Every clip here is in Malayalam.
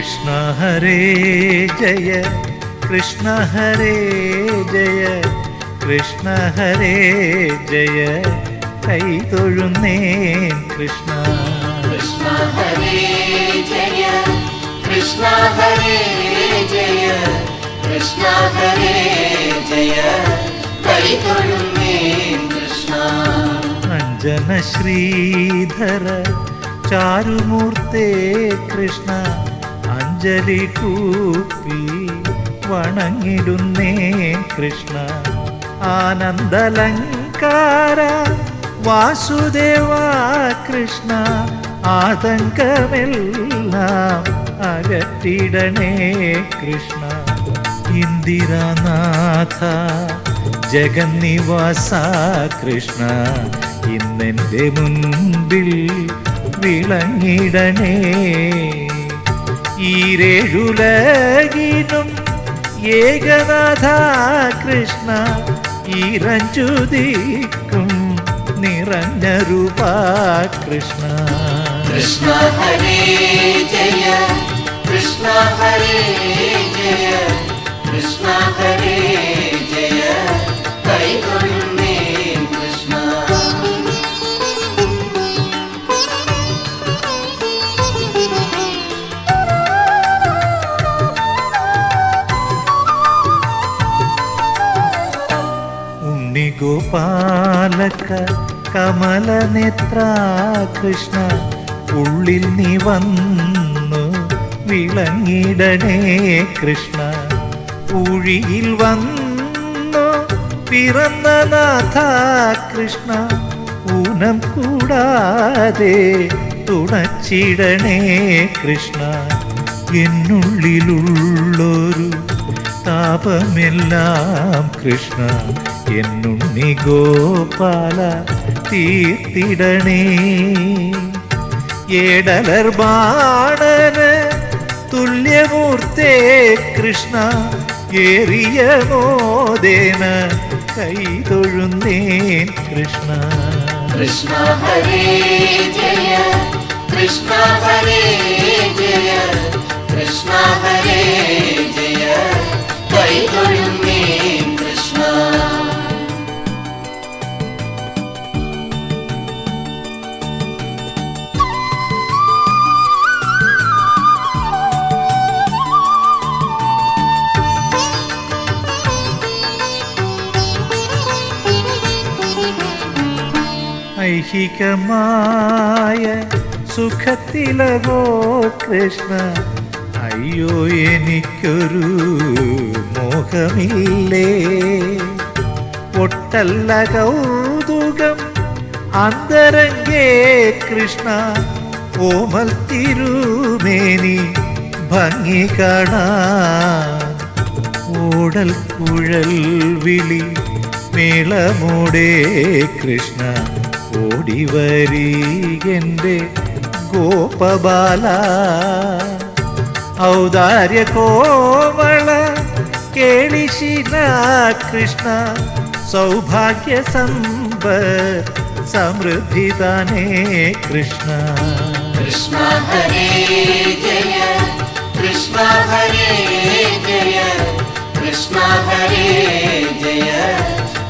കൃഷ്ണ ഹരേ ജയ കൃഷ്ണ ഹരേ ജയ കൃഷ്ണ ഹരേ ജയ കൈതൊഴുന്നേ കൃഷ്ണ കൃഷ്ണ ഹരേ ജയ കൃഷ്ണ ഹരേ ജയ കൃഷ്ണ ഹരേ ജയ കൈതൊഴുന്നേ കൃഷ്ണ അഞ്ജന ശ്രീധര ചാരുമൂർത്തേ കൃഷ്ണ അഞ്ജലി കൂപ്പി വണങ്ങിടുന്നേ കൃഷ്ണ ആനന്ദലങ്കാര വാസുദേവ കൃഷ്ണ ആതങ്കമെല്ലാം അകറ്റിടണേ കൃഷ്ണ ഇന്ദിരാനാഥ ജഗന്നിവാസ കൃഷ്ണ ഇന്നെൻ്റെ മുൻപിൽ വിളങ്ങിടണേ ഈരേഴുലകിനും ഏകനാഥ കൃഷ്ണ ഈരഞ്ചുദിക്കും നിറഞ്ഞ രൂപ കൃഷ്ണ കൃഷ്ണ ഹരേ ജയ കൃഷ്ണ ഹരേ ജയ കൃഷ്ണ ഹരേ ജയ കൈതൊഴുന്നേ കൃഷ്ണ ഉണ്ണിഗോപാലക കമലനേത്ര കൃഷ്ണ ഉള്ളിൽ നീ വന്നു വിളങ്ങിടണേ കൃഷ്ണ ഊഴിയിൽ വന്നു പിറന്ന നാഥ കൃഷ്ണ ഊനം കൂടാതെ തുണച്ചിടണേ കൃഷ്ണ എന്നുള്ളിലുള്ളൊരു താപമെല്ലാം കൃഷ്ണ എന്നുണ്ണി ഗോപാല തീർത്തിടണേ ഏടലർ ബാണന് തുല്യമൂർത്തേ കൃഷ്ണ ഏറിയ മോദേന കൈതൊഴുന്നേൻ കൃഷ്ണ കൃഷ്ണ ഹരേ ജയ കൃഷ്ണ ഹരേ ജയ കൃഷ്ണ ഹരേ ജയ കൈതൊഴുന്നേ കൃഷ്ണ ഐഹികമായ സുഖത്തിലകോ കൃഷ്ണ അയ്യോ എനിക്കൊരു മോഹമില്ലേ ഒട്ടല്ല കൗതുകം അന്തരംഗേ കൃഷ്ണ ഓമൽ തിരുമേനി ഭംഗി കാണാൻ ഓടൽ കുഴൽ വിളി മേളമോടെ കൃഷ്ണ ഓടിവരീകൻ്റെ ഗോപബാല ഔദാര്യ കോമള കേളിശിന കൃഷ്ണ സൗഭാഗ്യ സമ്പത്ത് സമൃദ്ധിതാനേ കൃഷ്ണ കൃഷ്ണ ഹരേ ജയ കൃഷ്ണ ഹരേ ജയ കൃഷ്ണ ഹരേ ജയ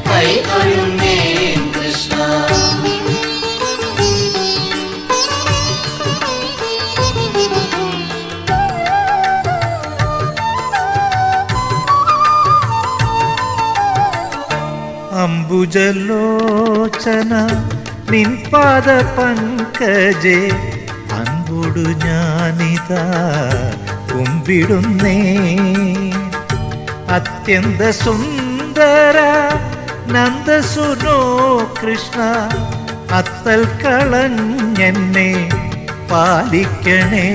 കൈതൊഴുന്നേ കൃഷ്ണ അംബുജലോചന നിൻ പാദ പങ്കജേ അൻപൊടു ഞാനിതാ കുമ്പിടുന്നേ അത്യന്ത സുന്ദര നന്ദസുനോ കൃഷ്ണ അത്തൽ കളഞ്ഞെന്നെ പാലിക്കണേ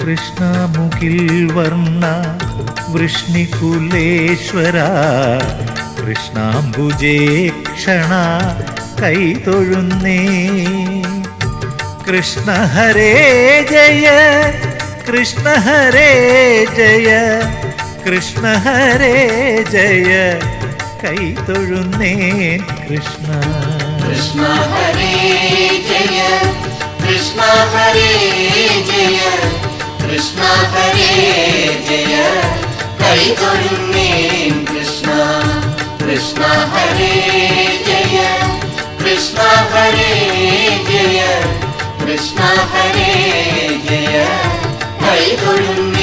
കൃഷ്ണമുഖിൽ വർണ്ണ വൃഷ്ണികുലേശ്വര കൃഷ്ണാംബുജേ ക്ഷണ കൈതൊഴുന്നേ കൃഷ്ണ ഹരേ ജയ കൃഷ്ണ ഹരേ ജയ കൃഷ്ണ ഹരേ ജയ കൈതൊഴുന്നേ കൃഷ്ണ കൃഷ്ണ ഹരേ ജയ കൃഷ്ണ ഹരേ ജയ കൃഷ്ണ ഹരേ ജയ കൈതൊഴുന്നേൻ കൃഷ്ണ കൃഷ്ണ ഹരേ ജയ കൃഷ്ണ ഹരേ ജയ കൃഷ്ണ ഹരേ ജയ കൈതൊഴുന്നേൻ